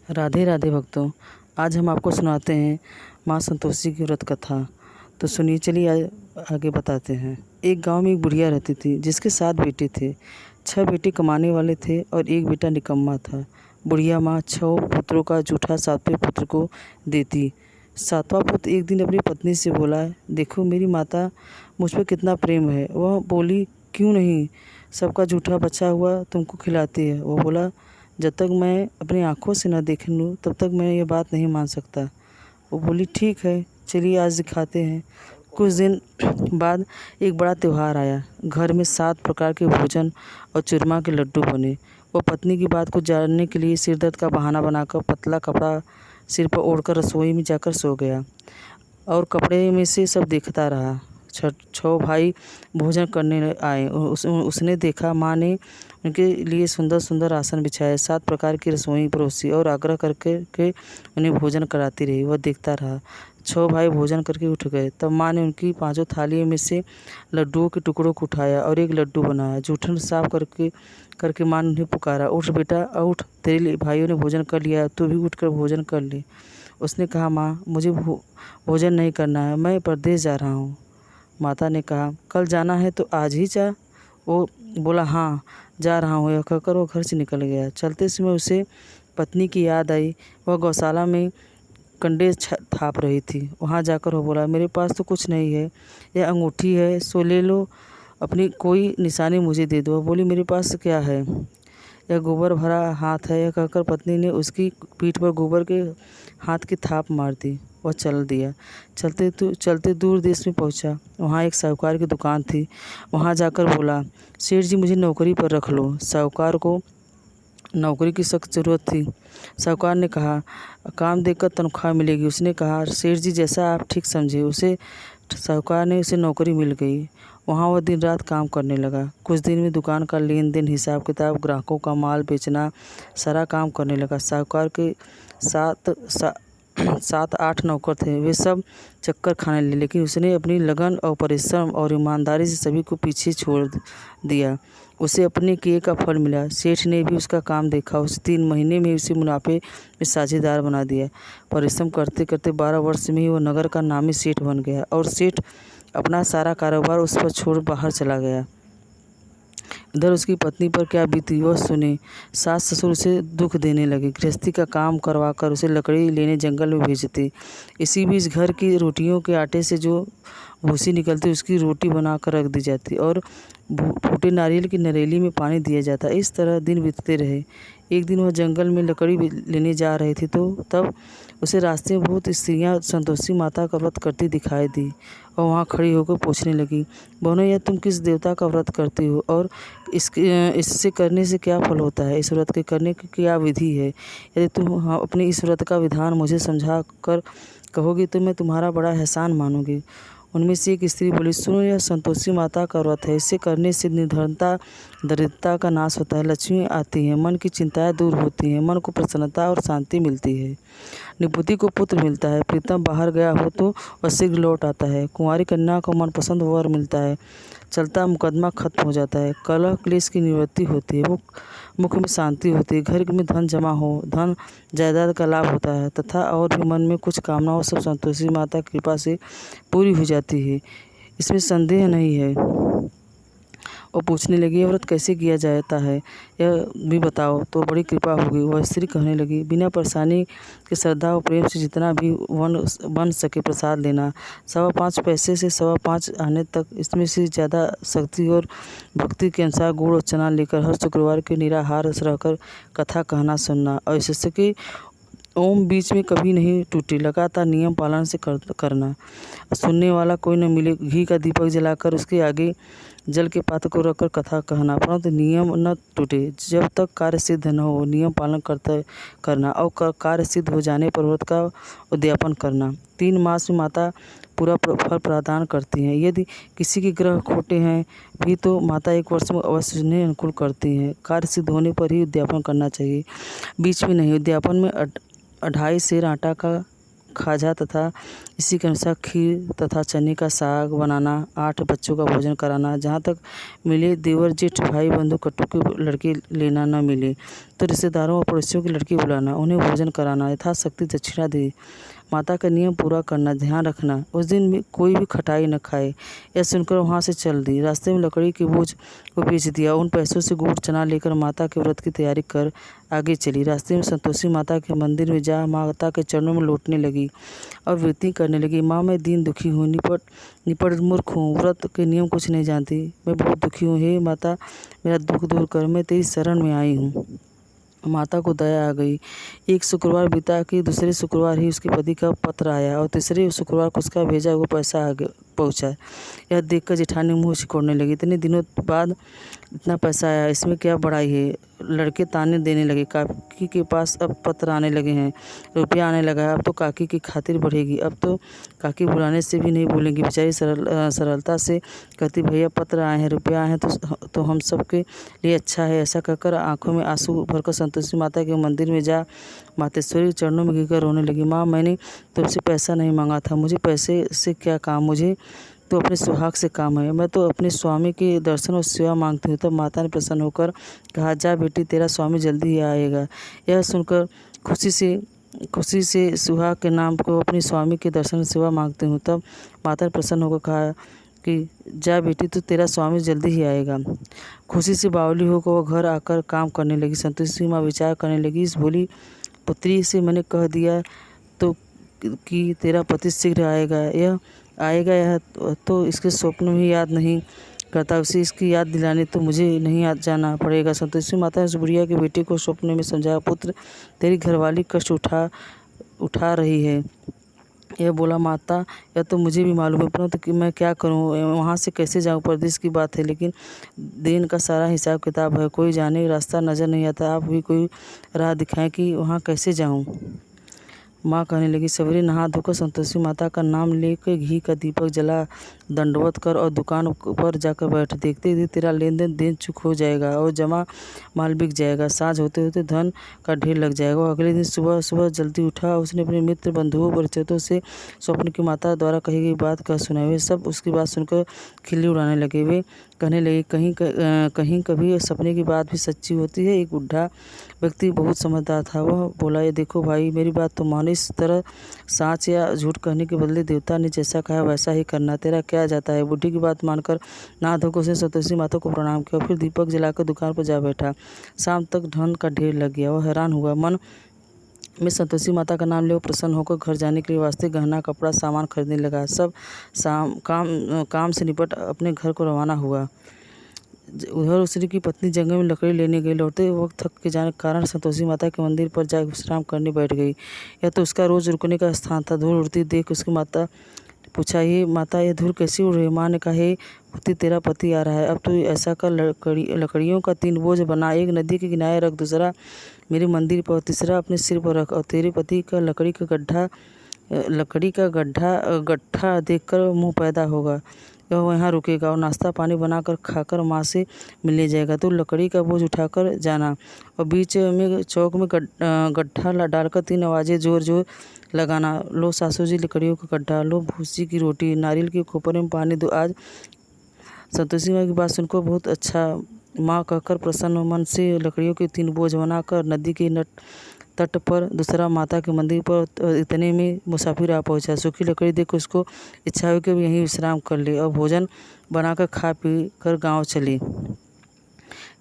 राधे राधे भक्तों। आज हम आपको सुनाते हैं माँ संतोषी की व्रत कथा। तो सुनिए, चलिए आगे बताते हैं। एक गांव में एक बुढ़िया रहती थी जिसके 7 बेटे थे। 6 बेटे कमाने वाले थे और एक बेटा निकम्मा था। बुढ़िया माँ 6 पुत्रों का जूठा 7वें पुत्र को देती। 7वां पुत्र एक दिन अपनी पत्नी से बोला, देखो मेरी माता मुझ पर कितना प्रेम है। वह बोली, क्यों नहीं, सबका जूठा बचा हुआ तुमको खिलाती है। वह बोला, जब तक मैं अपनी आँखों से न देख लूँ तब तक मैं ये बात नहीं मान सकता। वो बोली, ठीक है, चलिए आज दिखाते हैं। कुछ दिन बाद एक बड़ा त्यौहार आया। घर में 7 प्रकार के भोजन और चूरमा के लड्डू बने। वो पत्नी की बात को जानने के लिए सिर दर्द का बहाना बनाकर पतला कपड़ा सिर पर ओढ़कर रसोई में जाकर सो गया और कपड़े में से सब देखता रहा। 6 भाई भोजन करने आए। उसने देखा माँ ने उनके लिए सुंदर सुंदर आसन बिछाए, 7 प्रकार की रसोई परोसी और आग्रह करके के उन्हें भोजन कराती रही। वह देखता रहा। 6 भाई भोजन करके उठ गए। तब माँ ने उनकी 5 थालियों में से लड्डुओं के टुकड़ों को उठाया और एक लड्डू बनाया। जूठन साफ करके माँ ने उन्हें पुकारा, उठ बेटा उठ, तेरे भाइयों ने भोजन कर लिया, तू भी उठकर भोजन कर ले। उसने कहा, माँ मुझे भोजन नहीं करना है, मैं परदेश जा रहा हूँ। माता ने कहा, कल जाना है तो आज ही जा। वो बोला, हाँ जा रहा हूँ। यह कहकर वो घर से निकल गया। चलते समय उसे पत्नी की याद आई। वह गौशाला में कंडे थाप रही थी। वहाँ जाकर वो बोला, मेरे पास तो कुछ नहीं है, यह अंगूठी है, सो ले लो, अपनी कोई निशानी मुझे दे दो। बोली, मेरे पास क्या है, यह गोबर भरा हाथ है। यह कहकर पत्नी ने उसकी पीठ पर गोबर के हाथ की थाप मार दी। वह चल दिया। चलते दूर देश में पहुंचा। वहाँ एक साहूकार की दुकान थी। वहाँ जाकर बोला, सेठ जी मुझे नौकरी पर रख लो। साहूकार को नौकरी की सख्त ज़रूरत थी। साहूकार ने कहा, काम देकर तनख्वाह मिलेगी। उसने कहा, सेठ जी जैसा आप ठीक समझे। साहूकार ने उसे नौकरी मिल गई। वहाँ वह दिन रात काम करने लगा। कुछ दिन में दुकान का लेन देन, हिसाब किताब, ग्राहकों का माल बेचना, सारा काम करने लगा। साहूकार के 7-8 नौकर थे। वे सब चक्कर खाने लगे, लेकिन उसने अपनी लगन और परिश्रम और ईमानदारी से सभी को पीछे छोड़ दिया। उसे अपने किए का फल मिला। सेठ ने भी उसका काम देखा। उसे 3 महीने में उसे मुनाफे में साझेदार बना दिया। परिश्रम करते करते 12 वर्ष में ही वो नगर का नामी सेठ बन गया और सेठ अपना सारा कारोबार उस पर छोड़ बाहर चला गया। इधर उसकी पत्नी पर क्या बीती वह सुने। सास ससुर उसे दुख देने लगे। गृहस्थी का काम करवाकर उसे लकड़ी लेने जंगल में भेजते। इसी बीच घर की रोटियों के आटे से जो भूसी निकलती उसकी रोटी बनाकर रख दी जाती और फूटे नारियल की नरेली में पानी दिया जाता। इस तरह दिन बीतते रहे। एक दिन वह जंगल में लकड़ी लेने जा रही थी तो तब उसे रास्ते में बहुत स्त्रियां संतोषी माता का व्रत करती दिखाई दी और वहाँ खड़ी होकर पूछने लगी, बहनों यह तुम किस देवता का व्रत करती हो और इससे करने से क्या फल होता है? इस व्रत के करने की क्या विधि है? यदि तुम अपने इस व्रत का विधान मुझे समझा कर कहोगी तो मैं तुम्हारा बड़ा एहसान मानूंगी। उनमें से एक स्त्री बोली, सुनो, यह संतोषी माता का व्रत है। इसे करने से निर्धनता दरिद्रता का नाश होता है, लक्ष्मी आती है, मन की चिंताएं दूर होती हैं, मन को प्रसन्नता और शांति मिलती है, निपुति को पुत्र मिलता है, प्रीतम बाहर गया हो तो वह शीघ्र लौट आता है, कुंवारी कन्या को मनपसंद वर मिलता है, चलता मुकदमा खत्म हो जाता है, कलह क्लेश की निवृत्ति होती है, मुख में शांति होती है, घर में धन जमा हो, धन जायदाद का लाभ होता है तथा और भी मन में कुछ कामना हो सब संतोषी माता की कृपा से पूरी हो जाती है, इसमें संदेह नहीं है। और पूछने लगी, यह व्रत कैसे किया जाता है, यह भी बताओ तो बड़ी कृपा होगी। वह स्त्री कहने लगी, बिना परेशानी के श्रद्धा और प्रेम से जितना भी बन सके प्रसाद लेना, 5.25 पैसे से 5.25 आने तक, इसमें से ज़्यादा शक्ति और भक्ति के अनुसार गुड़ और चना लेकर हर शुक्रवार के निराहार रहकर कथा कहना सुनना और इससे कि ओम बीच में कभी नहीं टूटे, लगातार नियम पालन से करना। सुनने वाला कोई न मिले, घी का दीपक जलाकर उसके आगे जल के पात्र को रखकर कथा कहना, परंतु नियम न टूटे, जब तक कार्य सिद्ध न हो नियम पालन करना और कार्य सिद्ध हो जाने पर व्रत का उद्यापन करना। 3 मास में माता पूरा फल प्रदान करती हैं। यदि किसी के ग्रह खोटे हैं भी तो माता 1 वर्ष में अवश्य उन्हें अनुकूल करती हैं। कार्य सिद्ध होने पर ही उद्यापन करना चाहिए, बीच में नहीं। उद्यापन में 2.5 सेर आटा खाजा तथा इसी के अनुसार खीर तथा चने का साग बनाना, 8 बच्चों का भोजन कराना, जहाँ तक मिले देवर जेठ भाई बंधु कट्टू के लड़के लेना न मिले तो रिश्तेदारों और पड़ोसियों की लड़की बुलाना, उन्हें भोजन कराना, यथाशक्ति दक्षिणा दे, माता का नियम पूरा करना, ध्यान रखना उस दिन में कोई भी खटाई न खाए। यह सुनकर वहाँ से चल दी। रास्ते में लकड़ी के बोझ को बेच दिया। उन पैसों से गुड़ चना लेकर माता के व्रत की तैयारी कर आगे चली। रास्ते में संतोषी माता के मंदिर में जा माता के चरणों में लौटने लगी और विनती करने लगी, माँ मैं दीन दुखी हूँ, निपट मूर्ख हूँ, व्रत के नियम कुछ नहीं जानती, मैं बहुत दुखी हूँ, हे माता मेरा दुख दूर कर, मैं तेरी शरण में आई हूँ। माता को दया आ गई। एक शुक्रवार बीता कि दूसरे शुक्रवार ही उसके पति का पत्र आया और तीसरे शुक्रवार को उसका भेजा हुआ पैसा आगे पहुंचा। यह देखकर जेठानी मुंह सिकोड़ने लगी। इतने दिनों बाद इतना पैसा आया, इसमें क्या बड़ाई है। लड़के ताने देने लगे। काकी के पास अब पत्र आने लगे हैं, रुपया आने लगा है, अब तो काकी की खातिर बढ़ेगी, अब तो काकी बुलाने से भी नहीं भूलेंगी। बेचारी सरलता से कहती, भैया पत्र आए हैं, रुपया आए हैं तो हम सब के लिए अच्छा है। ऐसा कहकर आंखों में आंसू भरकर संतोषी माता के मंदिर में जा मातेश्वरी चरणों में गिरकर रोने लगी। माँ मैंने तुमसे पैसा नहीं मांगा था, मुझे पैसे से क्या काम, मुझे तो अपने सुहाग से काम है, मैं तो अपने स्वामी के दर्शन और सेवा मांगती हूँ। तब माता ने प्रसन्न होकर कहा, जा बेटी तेरा स्वामी जल्दी ही आएगा। यह सुनकर खुशी से सुहाग के नाम को अपने स्वामी के दर्शन और सेवा मांगती हूँ। तब माता ने प्रसन्न होकर कहा कि जा बेटी तो तेरा स्वामी जल्दी ही आएगा। खुशी से बावली होकर वह घर आकर काम करने लगी। संतोषी माँ विचार करने लगी, इस भोली पुत्री से मैंने कह दिया तो कि तेरा पति शीघ्र आएगा, यह तो इसके स्वप्न में याद नहीं करता, उसे इसकी याद दिलाने तो मुझे नहीं याद जाना पड़ेगा। संतोषी माता ने उस बुढ़िया के बेटे को स्वप्न में समझाया, पुत्र तेरी घरवाली कष्ट उठा रही है। यह बोला, माता यह तो मुझे भी मालूम है, परंतु कि मैं क्या करूं, वहाँ से कैसे जाऊं, परदेश की बात है, लेकिन दिन का सारा हिसाब किताब है, कोई जाने रास्ता नज़र नहीं आता, आप भी कोई राह दिखाएं कि वहाँ कैसे जाऊं। माँ कहने लगी, सवेरे नहा धोकर संतोषी माता का नाम लेकर घी का दीपक जला दंडवत कर और दुकान पर जाकर बैठ। देखते ही तेरा लेन देन चुक हो जाएगा और जमा माल बिक जाएगा। साँझ होते होते धन का ढेर लग जाएगा। और अगले दिन सुबह सुबह जल्दी उठा। उसने अपने मित्र बंधुओं परिचितों से स्वप्न की माता द्वारा कही गई बात कह सुनाई। वे सब उसकी बात सुनकर खिल्ली उड़ाने लगे। वे कहने लगे, कहीं कभी सपने की बात भी सच्ची होती है। एक बुढ़ा व्यक्ति बहुत समझदार था। वह बोला, ये देखो भाई, मेरी बात तो मानो, इस तरह साँच या झूठ कहने के बदले देवता ने जैसा कहा वैसा ही करना, तेरा क्या जाता है। बुढ़ी की बात मानकर नहा धोकर उसने संतोषी माता को प्रणाम किया, फिर दीपक जलाकर दुकान पर जा बैठा। शाम तक धन का ढेर लग गया। वह हैरान हुआ। मन में संतोषी माता का नाम ले वो प्रसन्न होकर घर जाने के लिए वास्ते गहना कपड़ा सामान खरीदने लगा। सब काम से निपट अपने घर को रवाना हुआ। उधर उसकी की पत्नी जंगल में लकड़ी लेने गई। लौटते वक्त थक के जाने के कारण संतोषी माता के मंदिर पर जाकर विश्राम करने बैठ गई। यह तो उसका रोज रुकने का स्थान था। धूल उड़ती देख उसकी माता पूछा, ये माता यह धूल कैसी उड़ रही है। माँ ने कहा, हे पुत्री तेरा पति आ रहा है, अब तो ऐसा कर लकड़ियों का 3 बोझ बना, एक नदी के किनारे रख, दूसरा मेरे मंदिर पर, तीसरा अपने सिर पर रख, और तेरे पति का लकड़ी का गड्ढा देखकर मुँह पैदा होगा, वह वहाँ रुकेगा और नाश्ता पानी बनाकर खाकर माँ से मिलने जाएगा। तो लकड़ी का बोझ उठाकर जाना और बीच में चौक में गड्ढा डालकर 3 आवाज़ें जोर जोर लगाना, लो सासू जी लकड़ियों का गड्ढा, लो भूसी की रोटी, नारियल के खोपरे में पानी दो। आज संतोषी माँ की बात सुनकर बहुत अच्छा माँ कहकर प्रसन्न मन से लकड़ियों के 3 बोझ बनाकर नदी के तट पर, दूसरा माता के मंदिर पर, इतने में मुसाफिर आ पहुंचा। सूखी लकड़ी देख उसको इच्छा हुई कि यहीं विश्राम कर ले और भोजन बनाकर खा पी कर गाँव चली।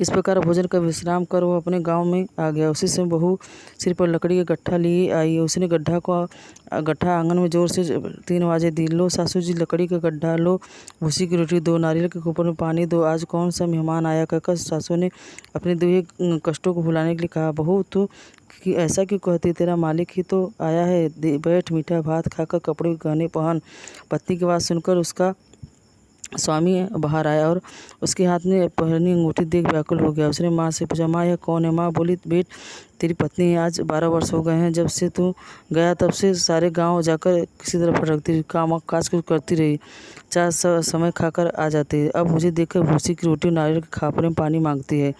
इस प्रकार भोजन कर विश्राम कर वह अपने गांव में आ गया। उसी समय बहू सिर पर लकड़ी का गट्ठा लिए आई। उसने गट्ठा आंगन में जोर से 3 आवाज़ें दी, लो सासू जी लकड़ी का गड्ढा, लो भूसी की रोटी दो, नारियल के ऊपर में पानी दो, आज कौन सा मेहमान आया। कहकर सासू ने अपने दुए कष्टों को भुलाने के लिए कहा, बहू तू कि ऐसा क्यों कहती, तेरा मालिक ही तो आया है, बैठ मीठा भात खाकर कपड़े गहने पहन। पत्नी की बात सुनकर उसका स्वामी बाहर आया और उसके हाथ में पहनी अंगूठी देख व्याकुल हो गया। उसने माँ से पूछा, माँ यह कौन है? माँ बोली, बेट तेरी पत्नी है। आज 12 वर्ष हो गए हैं जब से तू गया, तब से सारे गांव जाकर किसी तरह भटकती रही, काम काज कुछ करती रही, चार समय खाकर आ जाती है। अब मुझे देखकर भूसी की रोटी नारियल के खापरे में पानी मांगती है।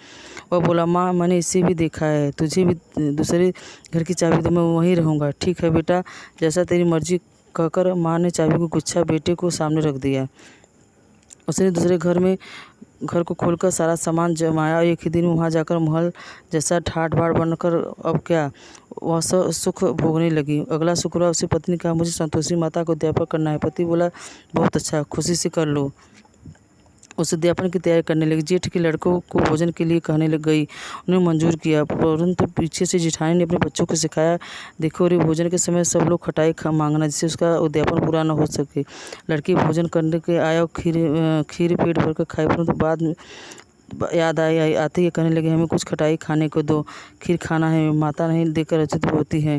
वह बोला, माँ मैंने इसे भी देखा है, तुझे भी दूसरे घर की चाबी दो, मैं वहीं रहूँगा। ठीक है बेटा, जैसा तेरी मर्जी, कहकर माँ ने चाबी को गुच्छा बेटे को सामने रख दिया। उसने दूसरे घर को खोलकर सारा सामान जमाया और एक ही दिन वहाँ जाकर महल जैसा ठाट बाट बनकर अब क्या वह सब सुख भोगने लगी। अगला शुक्रवार उसकी पत्नी कहा, मुझे संतोषी माता को उद्यापन करना है। पति बोला, बहुत अच्छा, खुशी से कर लो। उस उद्यापन की तैयारी करने लगी। जेठ के लड़कों को भोजन के लिए कहने लग गई। उन्हें मंजूर किया, परंतु पीछे से जेठानी ने अपने बच्चों को सिखाया, देखो रे, भोजन के समय सब लोग खटाई मांगना, जिससे उसका उद्यापन पूरा न हो सके। लड़की भोजन करने के आया और खीर पेट भरकर खाई, परंतु बाद में याद आते ही कहने लगे, हमें कुछ खटाई खाने को दो, खीर खाना है, माता नहीं देकर उचित होती है।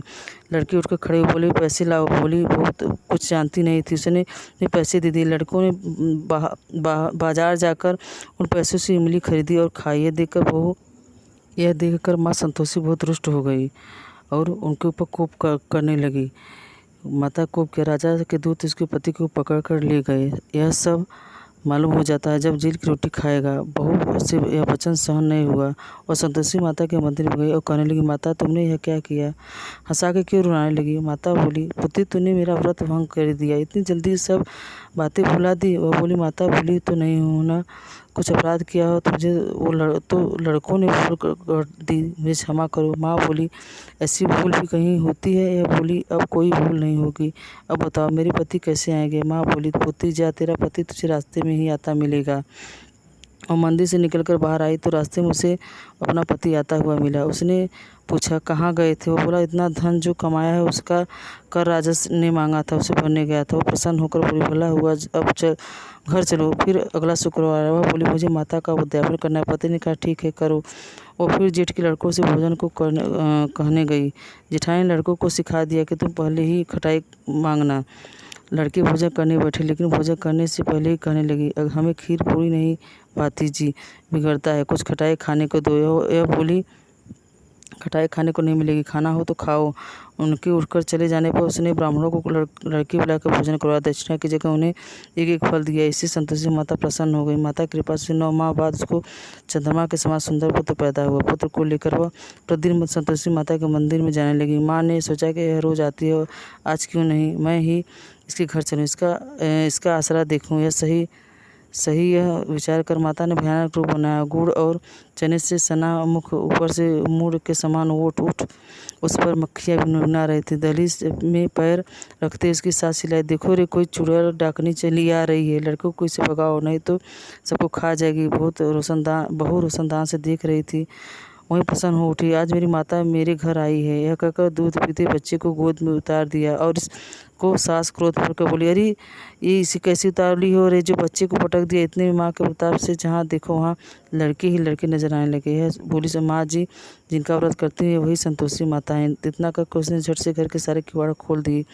लड़की उठकर खड़े हुई, बोली, पैसे लाओ। बोली बहुत कुछ जानती नहीं थी, उसने पैसे दे दिए। लड़कों ने बाजार जाकर उन पैसों से इमली खरीदी और खाई। यह देखकर माँ संतोषी बहुत रुष्ट हो गई और उनके ऊपर कोप करने लगी। माता कोप के राजा के दूत उसके पति को पकड़ कर ले गए। यह सब मालूम हो जाता है जब जेल की रोटी खाएगा। बहू से यह वचन सहन नहीं हुआ और संतोषी माता के मंदिर में गई और कहने लगी, माता तुमने यह क्या किया? हंसा के क्यों रुलाने लगी? माता बोली, पुत्री तूने मेरा व्रत भंग कर दिया, इतनी जल्दी सब बातें भुला दी। वह बोली, माता भूली तो नहीं हूँ ना, कुछ अपराध किया हो तुझे तो लड़कों ने भूल कर दी, मुझे क्षमा करो। माँ बोली, ऐसी भूल भी कहीं होती है? यह बोली, अब कोई भूल नहीं होगी। अब बताओ मेरे पति कैसे आएंगे? माँ बोली, पुत्री जा, तेरा पति तुझे रास्ते में ही आता मिलेगा। और मंदिर से निकलकर बाहर आई तो रास्ते में उसे अपना पति आता हुआ मिला। उसने पूछा, कहाँ गए थे? वो बोला, इतना धन जो कमाया है उसका कर राजस ने मांगा था, उसे भरने गया था। वो प्रसन्न होकर बोली, भला हुआ, अब घर चलो। फिर अगला शुक्रवार आया। वह बोली, मुझे माता का उद्यापन करना है। पति ने कहा, ठीक है करो। और फिर जेठ के लड़कों से भोजन को कहने गई। जेठानी ने लड़कों को सिखा दिया कि तुम पहले ही खटाई मांगना। लड़के भोजन करने बैठे, लेकिन भोजन करने से पहले ही कहने लगी, हमें खीर पूरी नहीं पाती जी, बिगड़ता है, कुछ खटाई खाने को दो। यह बोली, खटाई खाने को नहीं मिलेगी, खाना हो तो खाओ। उनके उठकर चले जाने पर उसने ब्राह्मणों को लड़की बुलाकर भोजन करवाया। दक्षिणा की जगह उन्हें एक एक फल दिया। इससे संतोषी माता प्रसन्न हो गई। माता की कृपा से 9 माह बाद उसको चंद्रमा के समान सुंदर पुत्र पैदा हुआ। पुत्र को लेकर वह प्रतिदिन संतोषी माता के मंदिर में जाने लगी। माँ ने सोचा कि यह रोज आती है, आज क्यों नहीं मैं ही इसके घर चलूँ, इसका आसरा देखूँ। सही यह विचार कर माता ने भयानक रूप बनाया। गुड़ और चने से सना मुख ऊपर से मूड के समान ओट उठ उस पर मक्खियाँ भी नुना रही थी। दहलीज में पैर रखते उसकी सास चिल्लाई, देखो रे, कोई चुड़ैल डाकनी चली आ रही है, लड़कों को इसे भगाओ नहीं तो सबको खा जाएगी। बहू रोशनदान से देख रही थी, वहीं प्रसन्न हो उठी। आज मेरी माता मेरे घर आई है, यह कहकर दूध पीते बच्चे को गोद में उतार दिया और इसको सास क्रोध भरकर बोली, अरे ये इसी कैसी उतावली हो रही जो बच्चे को पटक दिया। इतने में माँ के प्रताप से जहाँ देखो वहाँ लड़के ही लड़के नजर आने लगे। यह बोली से माँ जी जिनका व्रत करती है वही संतोषी माता है। इतना करके उसने झट से घर के सारे किवाड़ खोल दिए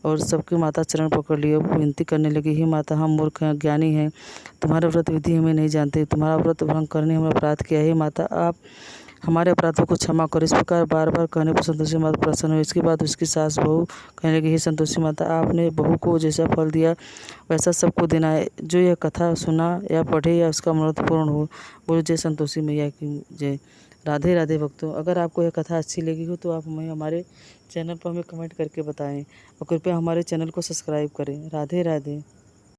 और सबकी माता चरण पकड़ लिए। वो विनती करने लगी, हे माता, हम मूर्ख हैं, ज्ञानी हैं, तुम्हारा व्रत विधि हमें नहीं जानते, तुम्हारा व्रत भंग करने हमने अपराध किया है। माता आप हमारे अपराधों को क्षमा करो। इस प्रकार बार बार कहने पर संतोषी माता प्रसन्न हुई। इसके बाद उसकी सास बहू कहने लगी, हे संतोषी माता, आपने बहू को जैसा फल दिया वैसा सबको देना है, जो यह कथा सुना या पढ़े या उसका मनोरथ पूर्ण हो। बोलो जय संतोषी मैया की जय। राधे राधे भक्तों, अगर आपको यह कथा अच्छी लगी हो तो आप हमें हमारे चैनल पर हमें कमेंट करके बताएं और कृपया हमारे चैनल को सब्सक्राइब करें। राधे राधे।